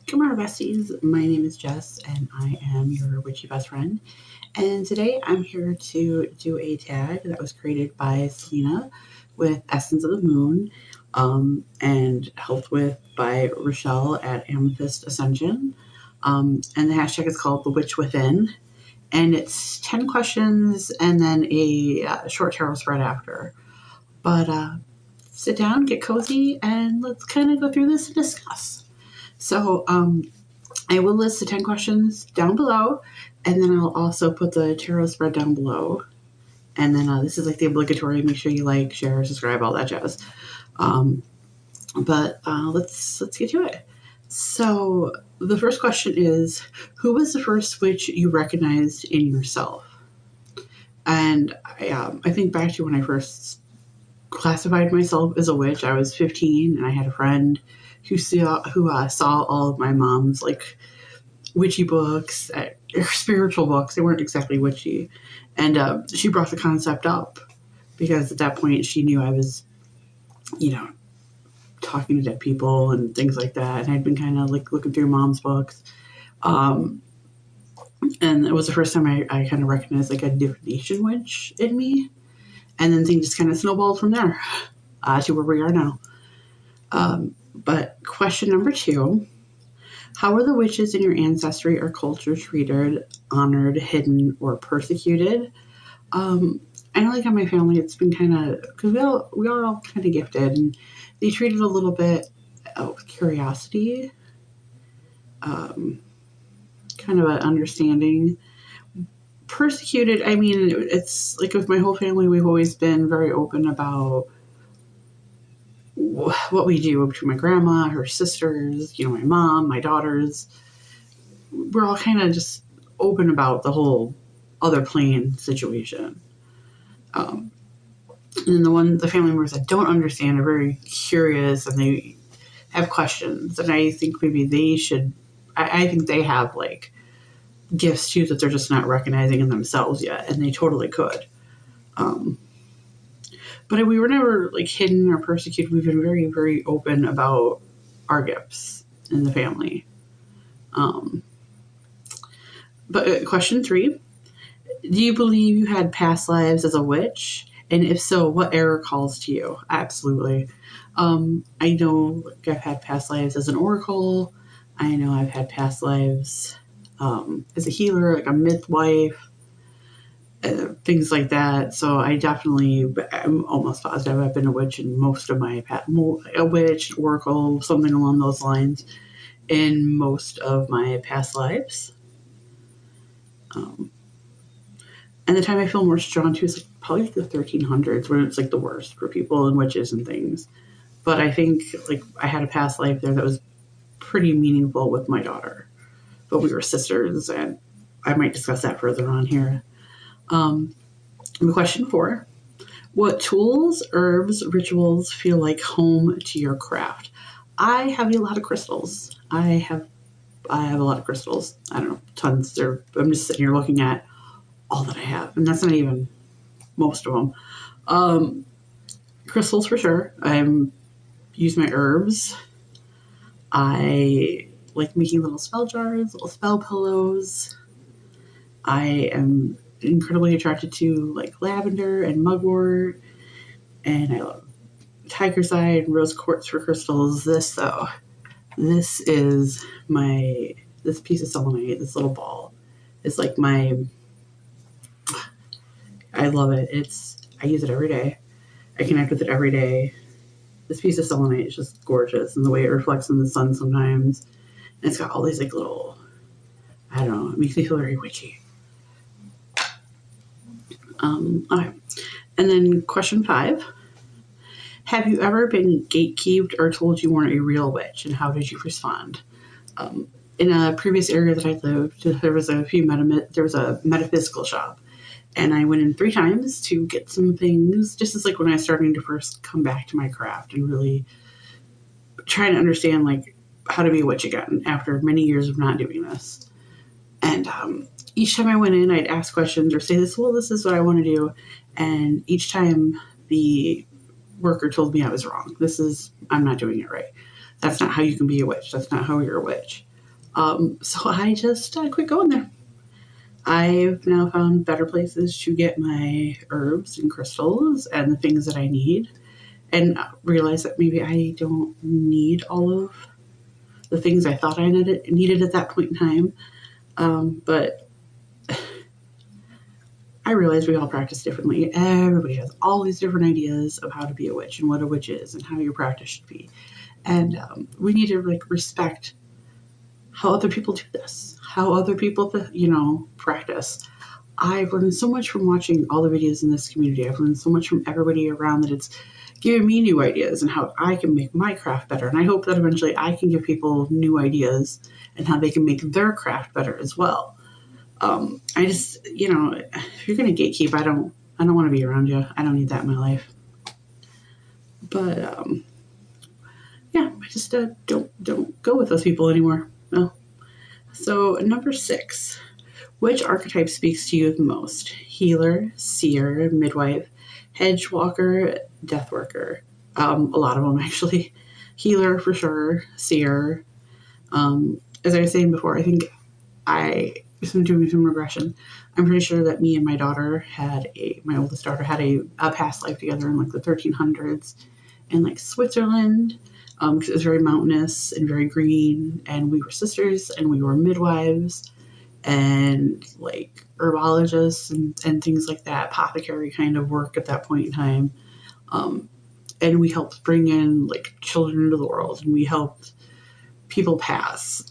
Good morning, besties. My name is Jess, and I am your witchy best friend. And today I'm here to do a tag that was created by Celina with Essence of the Moon, and helped with by Rachele at Amethyst Ascension. And the hashtag is called The Witch Within. And it's 10 questions and then a short tarot spread after. But sit down, get cozy, and let's kind of go through this and discuss. So, I will list the 10 questions down below, and then I'll also put the tarot spread down below. And then this is like the obligatory, make sure you like, share, subscribe, all that jazz. But let's get to it. So the first question is, who was the first witch you recognized in yourself? And I think back to when I first classified myself as a witch. I was 15, and I had a friend who saw all of my mom's like witchy books, or spiritual books. They weren't exactly witchy, and she brought the concept up because at that point she knew I was, talking to dead people and things like that. And I'd been kind of like looking through mom's books, and it was the first time I kind of recognized like a divination witch in me. And then things just kind of snowballed from there to where we are now. But question number 2, how were the witches in your ancestry or culture treated, honored, hidden, or persecuted? I know like in my family it's been kind of, because we are all kind of gifted, and they treated a little bit with curiosity, kind of an understanding. Persecuted, I mean, it's like with my whole family, we've always been very open about what we do between my grandma, her sisters, my mom, my daughters. We're all kind of just open about the whole other plane situation. And then the family members that don't understand are very curious, and they have questions. And I think maybe they should, I think they have like gifts too that they're just not recognizing in themselves yet, and they totally could. But we were never like hidden or persecuted. We've been very, very open about our gifts in the family. But question 3, do you believe you had past lives as a witch? And if so, what era calls to you? Absolutely. I know like, I've had past lives as an oracle. I know I've had past lives as a healer, like a midwife, things like that. So I'm almost positive I've been a witch in most of my a witch, oracle, something along those lines, in most of my past lives. And the time I feel most drawn to is like probably the 1300s, when it's like the worst for people and witches and things. But I think like I had a past life there that was pretty meaningful with my daughter. But we were sisters, and I might discuss that further on here. Question 4, what tools, herbs, rituals feel like home to your craft? I have a lot of crystals. I have a lot of crystals. I don't know, tons. I'm just sitting here looking at all that I have, and that's not even most of them. Crystals for sure. I use my herbs. I like making little spell jars, little spell pillows. I am incredibly attracted to like lavender and mugwort, and I love tiger's eye and rose quartz for crystals. This is this piece of selenite, this little ball, is like I love it. I use it every day. I connect with it every day. This piece of selenite is just gorgeous, and the way it reflects in the sun sometimes. And it's got all these like little, I don't know, it makes me feel very witchy. Okay. And then question 5, have you ever been gatekept or told you weren't a real witch, and how did you respond? In a previous area that I lived, there was a metaphysical shop, and I went in 3 times to get some things, just as like when I was starting to first come back to my craft and really trying to understand like how to be a witch again after many years of not doing this. And each time I went in, I'd ask questions or say this is what I want to do. And each time the worker told me I was wrong. I'm not doing it right. That's not how you can be a witch. That's not how you're a witch. So I just quit going there. I've now found better places to get my herbs and crystals and the things that I need, and realize that maybe I don't need all of the things I thought I needed at that point in time. But I realize we all practice differently. Everybody has all these different ideas of how to be a witch and what a witch is and how your practice should be. And we need to respect how other people do this, how other people, practice. I've learned so much from watching all the videos in this community. I've learned so much from everybody around that it's giving me new ideas and how I can make my craft better. And I hope that eventually I can give people new ideas and how they can make their craft better as well. I just, if you're going to gatekeep, I don't want to be around you. I don't need that in my life. But, I just don't go with those people anymore. No. So number 6, which archetype speaks to you the most? Healer, seer, midwife, hedge-walker, death-worker. A lot of them, actually. Healer, for sure. Seer. As I was saying before, I think I'm doing some regression. I'm pretty sure that me and my oldest daughter had a past life together in the 1300s in Switzerland, because it was very mountainous and very green, and we were sisters and we were midwives and herbologists and things like that, apothecary kind of work at that point in time. And we helped bring in children into the world, and we helped people pass.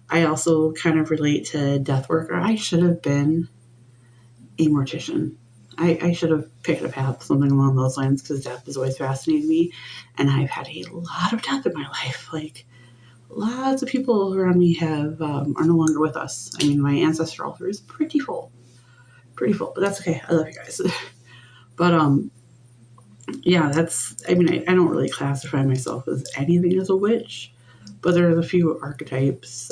I also kind of relate to death worker. I should have been a mortician. I should have picked a path, something along those lines, because death has always fascinated me. And I've had a lot of death in my life. Lots of people around me are no longer with us. I mean, my ancestral tree is pretty full. But that's okay. I love you guys. But, I don't really classify myself as anything as a witch. But there's a few archetypes.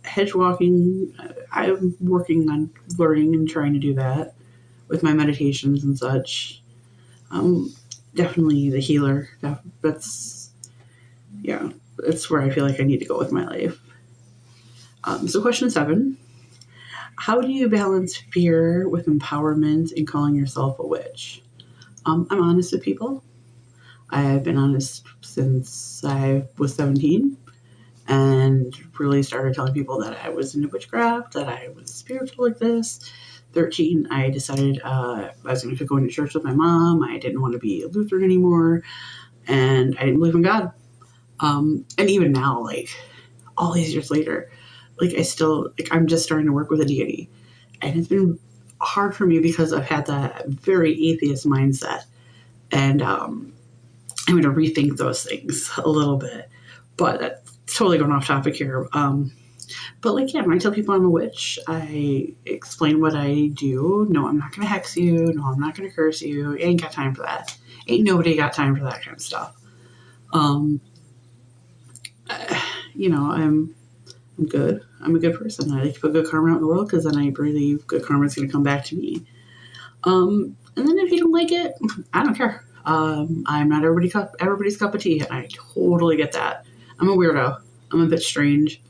Hedge walking, I'm working on learning and trying to do that with my meditations and such. Definitely the healer. That's where I feel like I need to go with my life. So question 7, how do you balance fear with empowerment and calling yourself a witch? I'm honest with people. I've been honest since I was 17. And really started telling people that I was into witchcraft, that I was spiritual like this. 13, I decided I was going to quit going to church with my mom. I didn't want to be a Lutheran anymore, and I didn't believe in God. And even now, all these years later, I still, I'm just starting to work with a deity. And it's been hard for me because I've had that very atheist mindset. And I'm going to rethink those things a little bit. But that's totally going off topic here. But when I tell people I'm a witch, I explain what I do. No, I'm not going to hex you. No, I'm not going to curse you. Ain't got time for that. Ain't nobody got time for that kind of stuff. I'm good. I'm a good person. I like to put good karma out in the world, because then I believe good karma is going to come back to me. And then if you don't like it, I don't care. I'm not everybody's cup of tea, and I totally get that. I'm a weirdo. I'm a bit strange.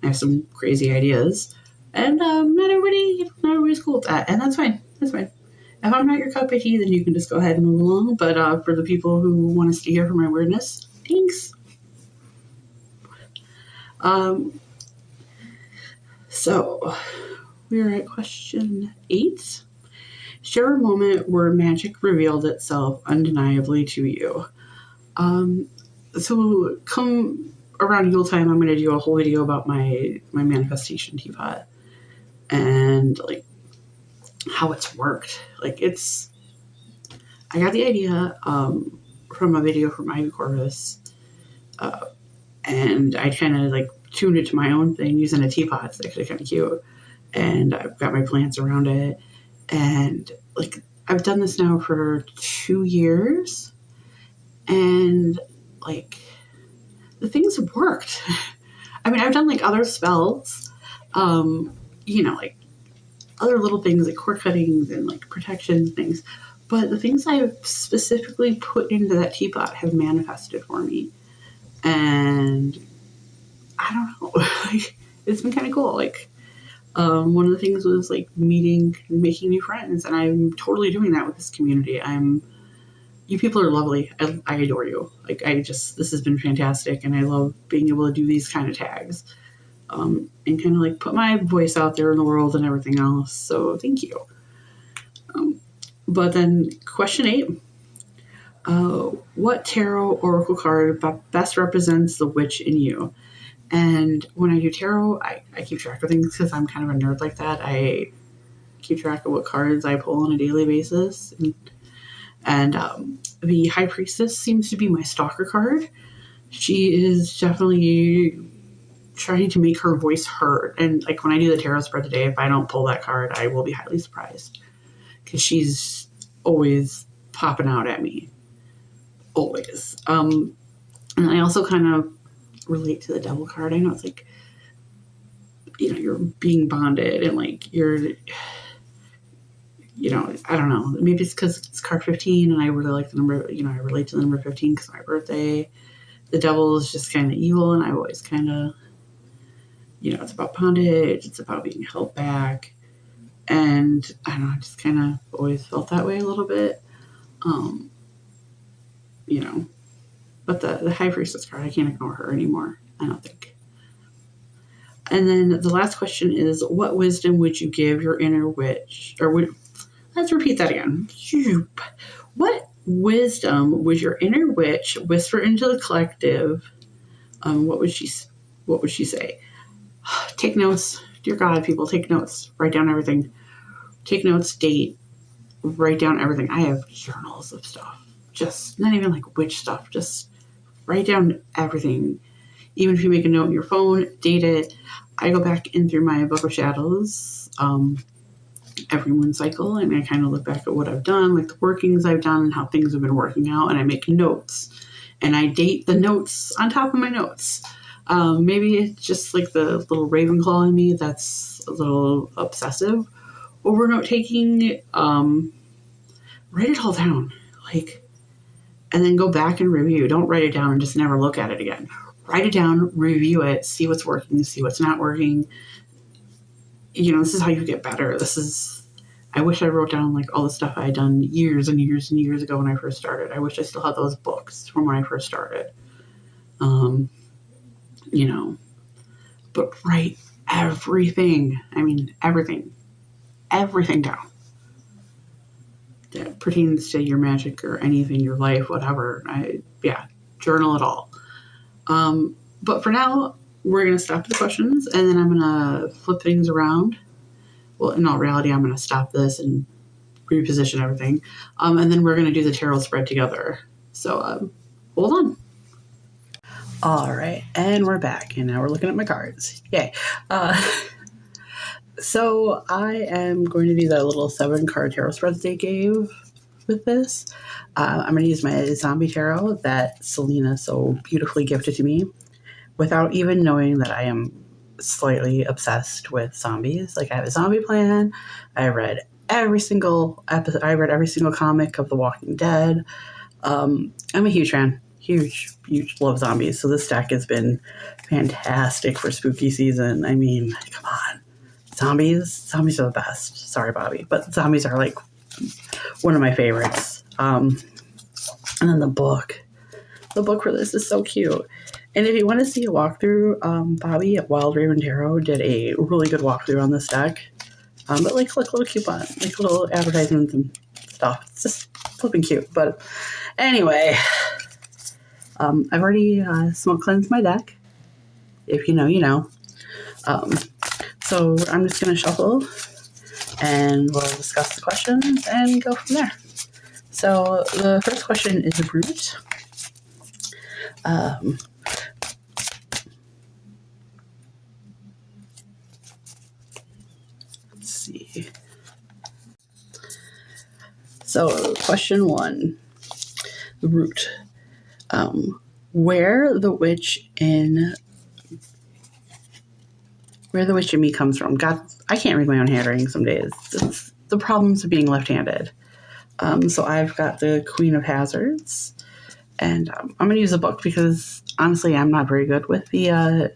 I have some crazy ideas, and not everybody's cool with that, and that's fine. That's fine. If I'm not your cup of tea, then you can just go ahead and move along. But for the people who want to stay here for my weirdness, thanks. So we're at question 8. Share a moment where magic revealed itself undeniably to you. So come around Yule time, I'm going to do a whole video about my manifestation teapot and how it's worked. I got the idea from a video from Ivy Corvus, and I kind of tuned it to my own thing using a teapot. It's actually kind of cute, and I've got my plants around it, and I've done this now for 2 years, and the things have worked. I mean, I've done other spells, other little things cord cuttings and protection things, but the things I've specifically put into that teapot have manifested for me. And I don't know. like, it's been kind of cool. Like, one of the things was like meeting, making new friends, and I'm totally doing that with this community. You people are lovely. I adore you. Like, this has been fantastic, and I love being able to do these kind of tags, and kind of like put my voice out there in the world and everything else. So thank you. But then question 8, what tarot oracle card best represents the witch in you? And when I do tarot, I keep track of things because I'm kind of a nerd like that. I keep track of what cards I pull on a daily basis. And the High Priestess seems to be my stalker card. She is definitely trying to make her voice heard. And like when I do the tarot spread today, if I don't pull that card, I will be highly surprised. Because she's always popping out at me. Always. And I also kind of relate to the Devil card. I know it's like, you're being bonded and like you're, I don't know. Maybe it's because it's card 15 and I really like the number, I relate to the number 15 because of my birthday. The Devil is just kind of evil, and I always kind of, it's about bondage. It's about being held back. And I don't know, I just kind of always felt that way a little bit. But the High Priestess card, I can't ignore her anymore, I don't think. And then the last question is, what wisdom would you give your inner witch? Let's repeat that again. What wisdom would your inner witch whisper into the collective? What would she say? Take notes. Dear God, people, take notes. Write down everything. Take notes, date, write down everything. I have journals of stuff. Just not even like witch stuff. Just write down everything. Even if you make a note on your phone, date it. I go back in through my book of shadows every moon cycle, and I kind of look back at what I've done, like the workings I've done and how things have been working out, and I make notes. And I date the notes on top of my notes. Maybe it's just like the little Ravenclaw in me that's a little obsessive over note taking. Write it all down, and then go back and review. Don't write it down and just never look at it again. Write it down, review it, see what's working, see what's not working. This is how you get better. I wish I wrote down like all the stuff I had done years and years and years ago when I first started. I wish I still had those books from when I first started. But write everything. I mean, everything down that pertains to your magic or anything, your life, whatever. Journal it all. But for now, we're going to stop the questions, and then I'm going to flip things around. Well, in all reality, I'm going to stop this and reposition everything. And then we're going to do the tarot spread together. So hold on. All right, and we're back, and now we're looking at my cards. Yay. So I am going to do that little 7-card tarot spread that they gave with this. I'm going to use my zombie tarot that Celina so beautifully gifted to me without even knowing that I am slightly obsessed with zombies. Like, I have a zombie plan. I read every single episode. I read every single comic of The Walking Dead. I'm a huge fan. Huge love zombies. So this deck has been fantastic for spooky season. I mean, come on. Zombies are the best. Sorry, Bobby. But zombies are like one of my favorites. And then the book for this is so cute. And if you want to see a walkthrough, Bobby at Wild Raven Tarot did a really good walkthrough on this deck. But like little coupon, like little advertisements and stuff. It's just flipping cute. But anyway, I've already smoke cleansed my deck. If you know, you know. So I'm just going to shuffle and we'll discuss the questions and go from there. So the first question is a root. Let's see. So question 1, the root. Where the witch in me comes from. God, I can't read my own handwriting some days. It's the problems of being left-handed. So I've got the Queen of Hazards, and I'm going to use a book because honestly, I'm not very good with the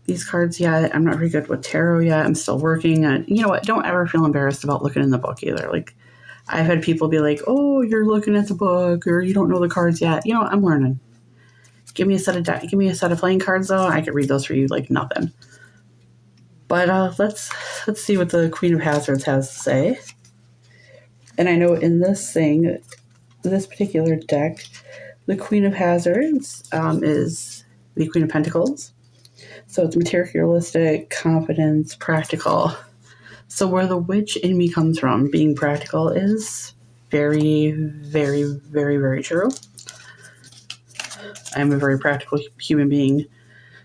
these cards yet. I'm not very good with tarot yet. I'm still working. And you know what? Don't ever feel embarrassed about looking in the book either. Like, I've had people be like, oh, you're looking at the book or you don't know the cards yet. You know, I'm learning. Give me a set of playing cards though. I could read those for you like nothing. But let's see what the Queen of Hazards has to say. And I know in this particular deck, the Queen of Hazards is the Queen of Pentacles. So it's materialistic, confidence, practical. So where the witch in me comes from, being practical, is very, very, very, very true. I'm a very practical human being.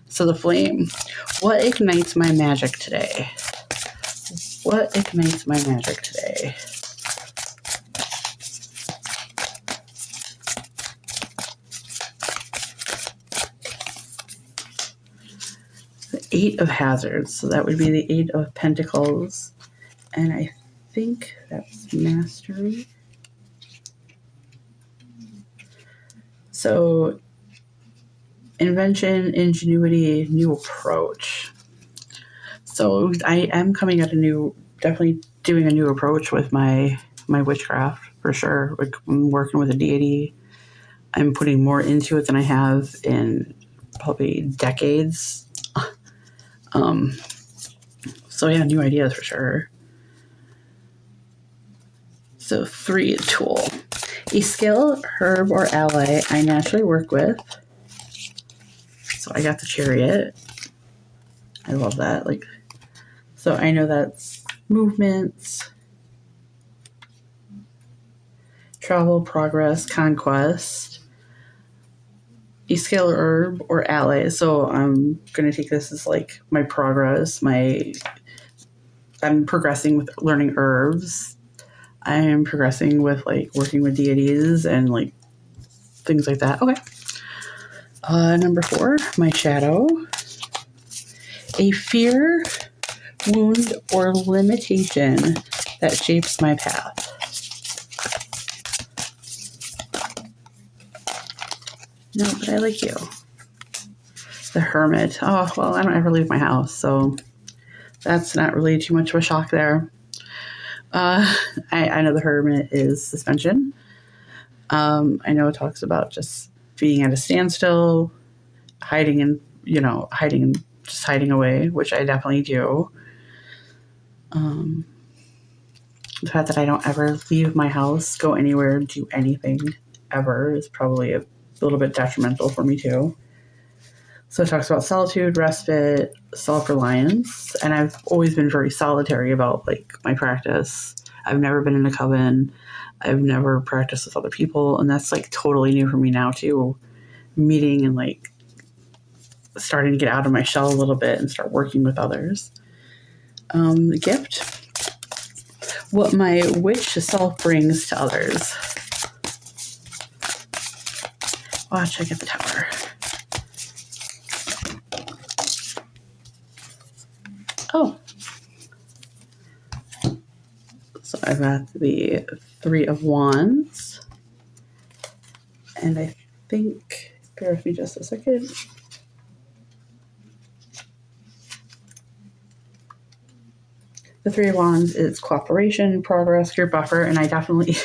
So the flame. What ignites my magic today? What ignites my magic today? The Eight of Hazards. So that would be the Eight of Pentacles. And I think that's mastery. So invention, ingenuity, new approach. So I am coming at definitely doing a new approach with my witchcraft for sure. Like, I'm working with a deity. I'm putting more into it than I have in probably decades. So yeah, new ideas for sure. So 3, tool. A skill, herb, or ally I naturally work with. So I got the Chariot. I love that. Like, so I know that's movements, travel, progress, conquest. A skill, herb, or ally. So I'm going to take this as like my progress. I'm progressing with learning herbs. I am progressing with like working with deities and like things like that. Okay. Number 4, my shadow. A fear, wound, or limitation that shapes my path. No, but I like you. The Hermit. Oh, well, I don't ever leave my house, so that's not really too much of a shock there. I know the Hermit is suspension. I know it talks about just being at a standstill, hiding away, which I definitely do. The fact that I don't ever leave my house, go anywhere, do anything ever is probably a little bit detrimental for me too. So it talks about solitude, respite, self-reliance, and I've always been very solitary about like my practice. I've never been in a coven. I've never practiced with other people, and that's like totally new for me now too. Meeting and like starting to get out of my shell a little bit and start working with others. The gift. What my witch self brings to others. Watch, I get the Tower. Oh. So I've got the 3 of Wands. And I think, bear with me just a second. The 3 of Wands is cooperation, progress, group effort, and I definitely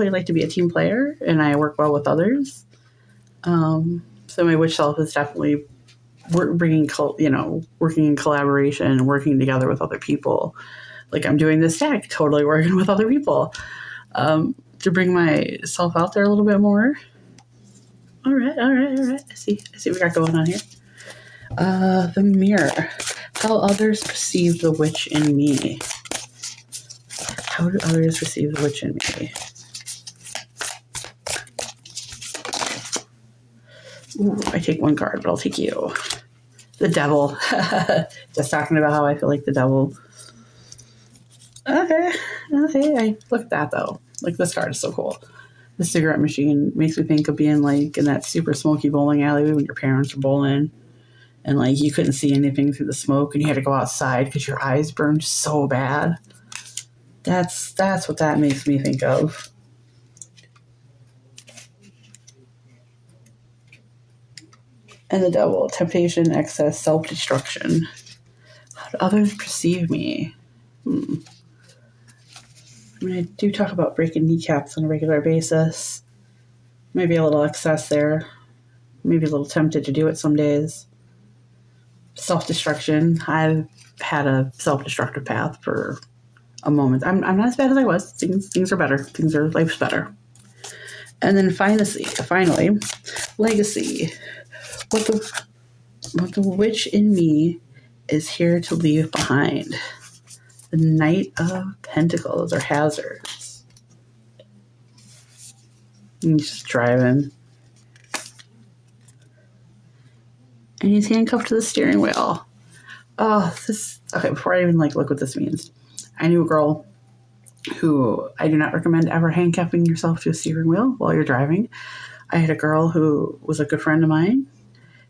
like to be a team player, and I work well with others. So my witch self is definitely working in collaboration, working together with other people. Like, I'm doing this deck, totally working with other people to bring myself out there a little bit more. All right. I see what we got going on here. The Mirror. How others perceive the witch in me. How do others perceive the witch in me? Ooh, I take 1 card, but I'll take you. The Devil. Just talking about how I feel like the devil. Okay. I look at that though. Like, this card is so cool. The cigarette machine makes me think of being like in that super smoky bowling alley when your parents were bowling. And like you couldn't see anything through the smoke and you had to go outside because your eyes burned so bad. That's what that makes me think of. And the Devil, temptation, excess, self-destruction. How do others perceive me? I mean, I do talk about breaking kneecaps on a regular basis. Maybe a little excess there. Maybe a little tempted to do it some days. Self-destruction. I've had a self-destructive path for a moment. I'm not as bad as I was. Things are better. Life's better. And then finally, legacy. What the witch in me is here to leave behind. The Knight of Pentacles, or Hazards. And he's just driving. And he's handcuffed to the steering wheel. Oh, okay, before I even look what this means. I knew a girl who I do not recommend ever handcuffing yourself to a steering wheel while you're driving. I had a girl who was a good friend of mine.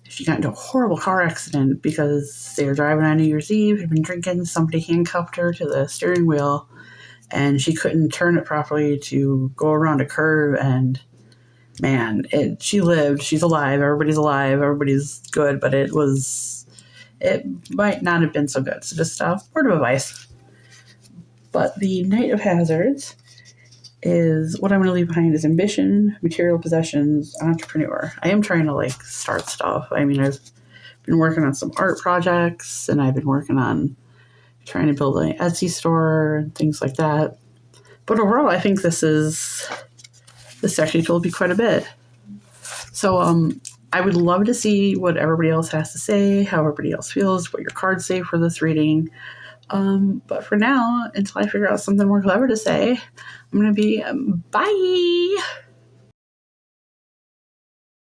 She got into a horrible car accident because they were driving on New Year's Eve, had been drinking, somebody handcuffed her to the steering wheel, and she couldn't turn it properly to go around a curve, and man, she lived, she's alive, everybody's good, but it might not have been so good. So just word of advice. But the Knight of Hazards is what I'm going to leave behind is ambition, material possessions, entrepreneur. I am trying to start stuff. I mean, I've been working on some art projects, and I've been working on trying to build an Etsy store and things like that. But overall, I think this actually told me quite a bit. So I would love to see what everybody else has to say, how everybody else feels, what your cards say for this reading. But for now, until I figure out something more clever to say, I'm going to be bye.